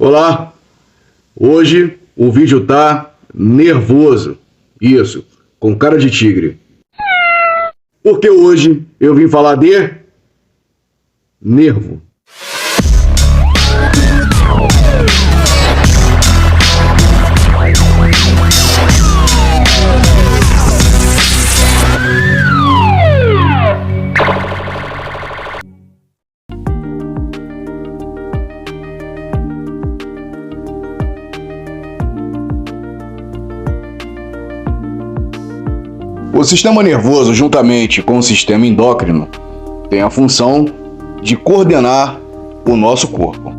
Olá, hoje o vídeo tá nervoso, isso, com cara de tigre. Porque hoje eu vim falar de nervo. O sistema nervoso, juntamente com o sistema endócrino, tem a função de coordenar o nosso corpo.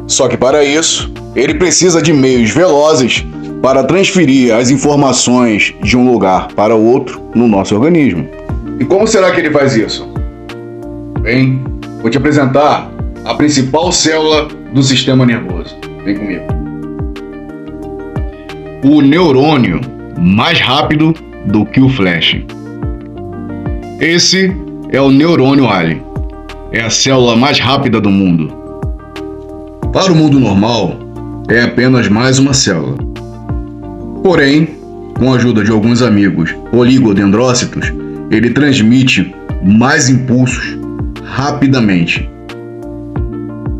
Só que para isso, ele precisa de meios velozes para transferir as informações de um lugar para outro no nosso organismo. E como será que ele faz isso? Bem, vou te apresentar a principal célula do sistema nervoso. Vem comigo. O neurônio mais rápido do que o flash. Esse é o neurônio alien. É a célula mais rápida do mundo. Para o mundo normal, é apenas mais uma célula. Porém, com a ajuda de alguns amigos oligodendrócitos, ele transmite mais impulsos rapidamente.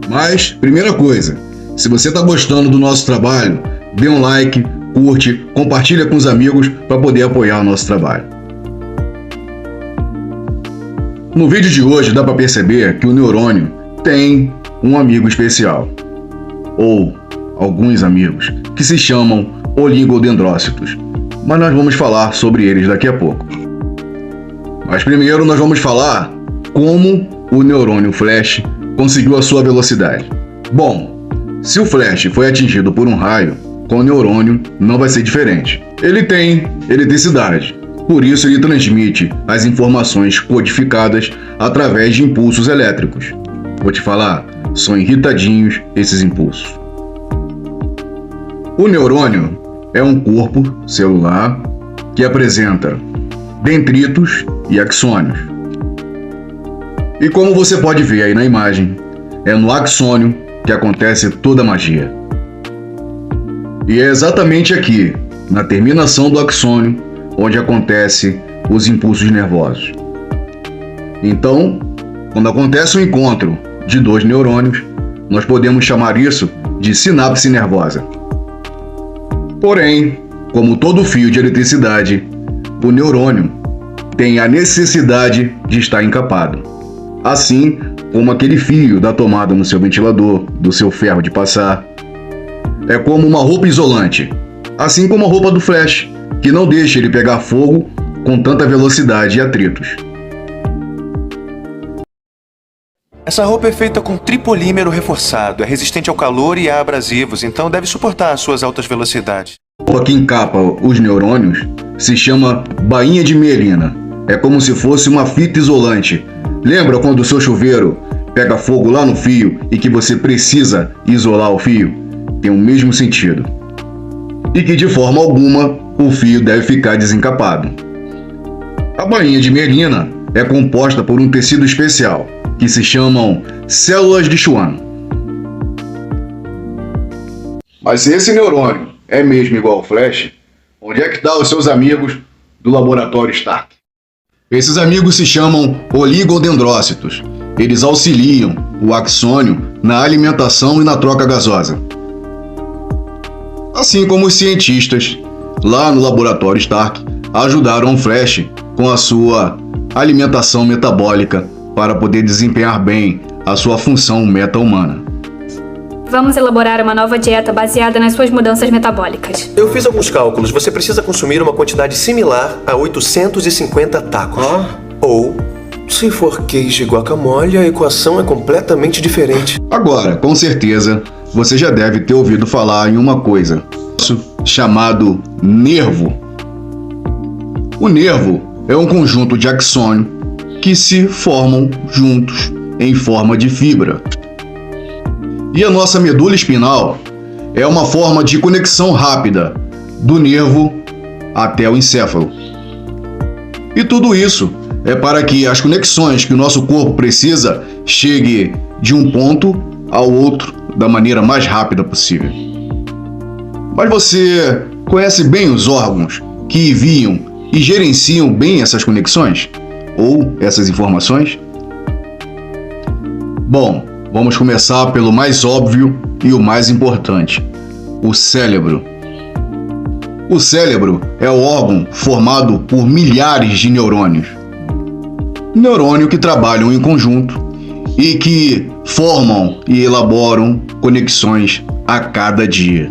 Mas, primeira coisa, se você está gostando do nosso trabalho, dê um like, curte, compartilha com os amigos para poder apoiar o nosso trabalho. No vídeo de hoje dá para perceber que o neurônio tem um amigo especial, ou alguns amigos, que se chamam oligodendrócitos, mas nós vamos falar sobre eles daqui a pouco. Mas primeiro nós vamos falar como o neurônio flash conseguiu a sua velocidade. Bom, se o flash foi atingido por um raio, com o neurônio não vai ser diferente. Ele tem eletricidade, por isso ele transmite as informações codificadas através de impulsos elétricos. Vou te falar, são irritadinhos esses impulsos. O neurônio é um corpo celular que apresenta dendritos e axônios. E como você pode ver aí na imagem, é no axônio que acontece toda a magia. E é exatamente aqui, na terminação do axônio, onde acontecem os impulsos nervosos. Então, quando acontece o encontro de dois neurônios, nós podemos chamar isso de sinapse nervosa. Porém, como todo fio de eletricidade, o neurônio tem a necessidade de estar encapado. Assim como aquele fio da tomada no seu ventilador, do seu ferro de passar. É como uma roupa isolante, assim como a roupa do flash, que não deixa ele pegar fogo com tanta velocidade e atritos. Essa roupa é feita com tripolímero reforçado, é resistente ao calor e a abrasivos, então deve suportar as suas altas velocidades. A roupa que encapa os neurônios se chama bainha de mielina. É como se fosse uma fita isolante. Lembra quando o seu chuveiro pega fogo lá no fio e que você precisa isolar o fio? Tem o mesmo sentido. E que de forma alguma o fio deve ficar desencapado. A bainha de mielina é composta por um tecido especial, que se chamam células de Schwann. Mas se esse neurônio é mesmo igual ao flash, onde é que estão os seus amigos do laboratório Stark? Esses amigos se chamam oligodendrócitos. Eles auxiliam o axônio na alimentação e na troca gasosa. Assim como os cientistas, lá no laboratório Stark, ajudaram o flash com a sua alimentação metabólica para poder desempenhar bem a sua função meta-humana. Vamos elaborar uma nova dieta baseada nas suas mudanças metabólicas. Eu fiz alguns cálculos. Você precisa consumir uma quantidade similar a 850 tacos. Ou, se for queijo e guacamole, a equação é completamente diferente. Agora, com certeza, você já deve ter ouvido falar em uma coisa chamado nervo. O nervo é um conjunto de axônios que se formam juntos em forma de fibra. E a nossa medula espinal é uma forma de conexão rápida do nervo até o encéfalo. E tudo isso é para que as conexões que o nosso corpo precisa chegue de um ponto ao outro da maneira mais rápida possível. Mas você conhece bem os órgãos que enviam e gerenciam bem essas conexões? Ou essas informações? Bom, vamos começar pelo mais óbvio e o mais importante: o cérebro. O cérebro é o órgão formado por milhares de neurônios. Neurônios que trabalham em conjunto e que formam e elaboram conexões a cada dia.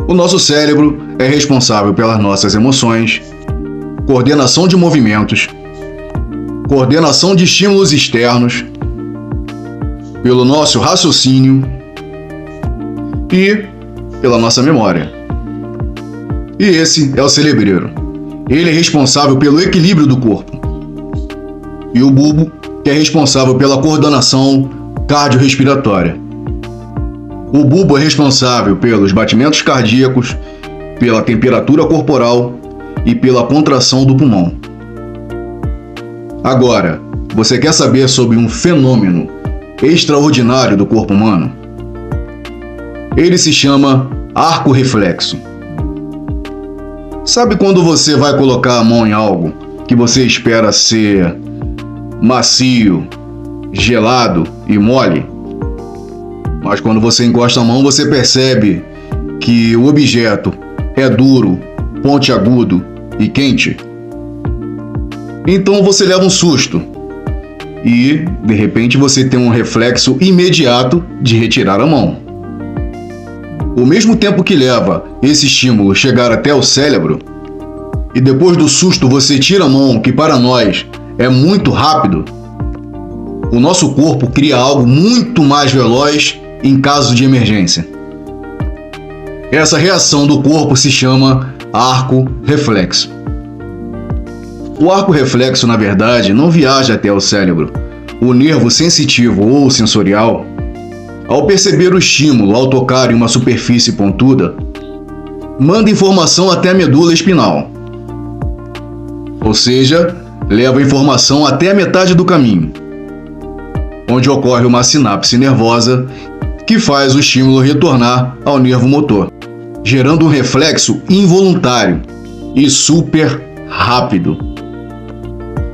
O nosso cérebro é responsável pelas nossas emoções, coordenação de movimentos, coordenação de estímulos externos, pelo nosso raciocínio e pela nossa memória. E esse é o cerebreiro. Ele é responsável pelo equilíbrio do corpo. E o bulbo, que é responsável pela coordenação cardiorrespiratória. O bulbo é responsável pelos batimentos cardíacos, pela temperatura corporal e pela contração do pulmão. Agora, você quer saber sobre um fenômeno extraordinário do corpo humano? Ele se chama arco reflexo. Sabe quando você vai colocar a mão em algo que você espera ser macio, gelado e mole? Mas quando você encosta a mão, você percebe que o objeto é duro, pontiagudo e quente? Então você leva um susto e, de repente, você tem um reflexo imediato de retirar a mão. O mesmo tempo que leva esse estímulo chegar até o cérebro, e depois do susto você tira a mão, que para nós é muito rápido, o nosso corpo cria algo muito mais veloz em caso de emergência. Essa reação do corpo se chama arco reflexo. O arco reflexo, na verdade, não viaja até o cérebro. O nervo sensitivo ou sensorial, ao perceber o estímulo ao tocar em uma superfície pontuda, manda informação até a medula espinal. Ou seja, leva a informação até a metade do caminho, onde ocorre uma sinapse nervosa que faz o estímulo retornar ao nervo motor, gerando um reflexo involuntário e super rápido.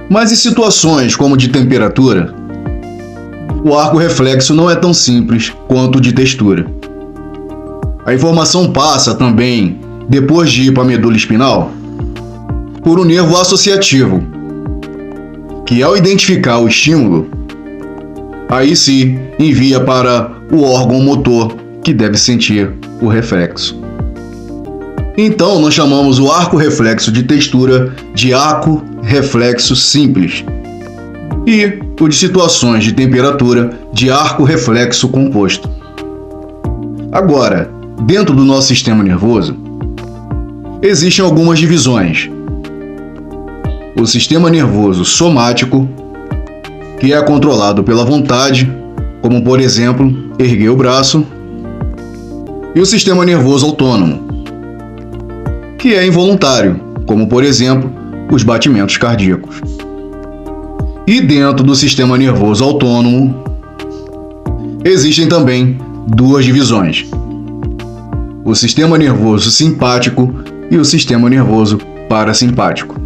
Mas em situações como de temperatura, o arco reflexo não é tão simples quanto o de textura. A informação passa também, depois de ir para a medula espinal, por um nervo associativo, que ao identificar o estímulo, aí sim envia para o órgão motor que deve sentir o reflexo. Então nós chamamos o arco reflexo de textura de arco reflexo simples e o de situações de temperatura de arco reflexo composto. Agora, dentro do nosso sistema nervoso, existem algumas divisões. O sistema nervoso somático, que é controlado pela vontade, como por exemplo, erguer o braço, e o sistema nervoso autônomo, que é involuntário, como por exemplo, os batimentos cardíacos. E dentro do sistema nervoso autônomo, existem também duas divisões: o sistema nervoso simpático e o sistema nervoso parasimpático.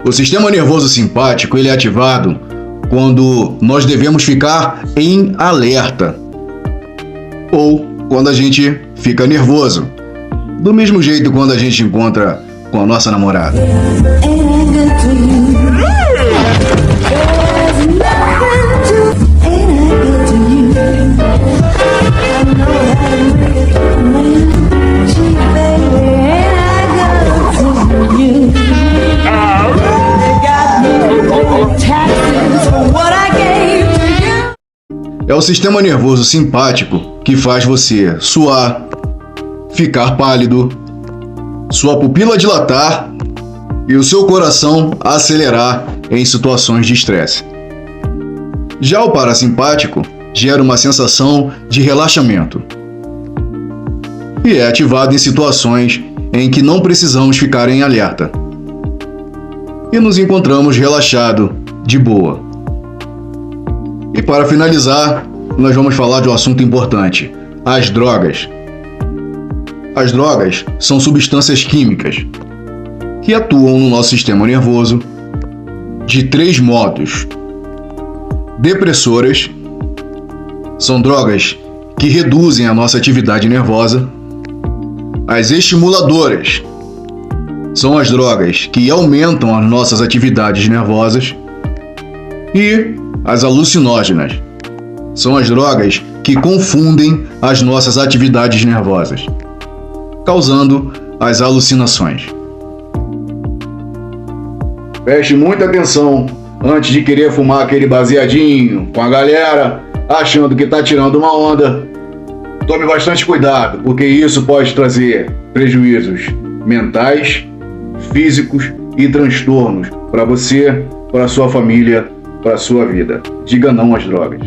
O sistema nervoso simpático ele é ativado quando nós devemos ficar em alerta ou quando a gente fica nervoso, do mesmo jeito quando a gente encontra com a nossa namorada. É o sistema nervoso simpático que faz você suar, ficar pálido, sua pupila dilatar e o seu coração acelerar em situações de estresse. Já o parasimpático gera uma sensação de relaxamento e é ativado em situações em que não precisamos ficar em alerta e nos encontramos relaxados, de boa. E para finalizar, nós vamos falar de um assunto importante: as drogas. As drogas são substâncias químicas que atuam no nosso sistema nervoso de 3 modos. Depressoras são drogas que reduzem a nossa atividade nervosa. As estimuladoras são as drogas que aumentam as nossas atividades nervosas. E as alucinógenas são as drogas que confundem as nossas atividades nervosas, causando as alucinações. Preste muita atenção antes de querer fumar aquele baseadinho com a galera, achando que tá tirando uma onda. Tome bastante cuidado, porque isso pode trazer prejuízos mentais, físicos e transtornos para você, para sua família, para sua vida. Diga não às drogas.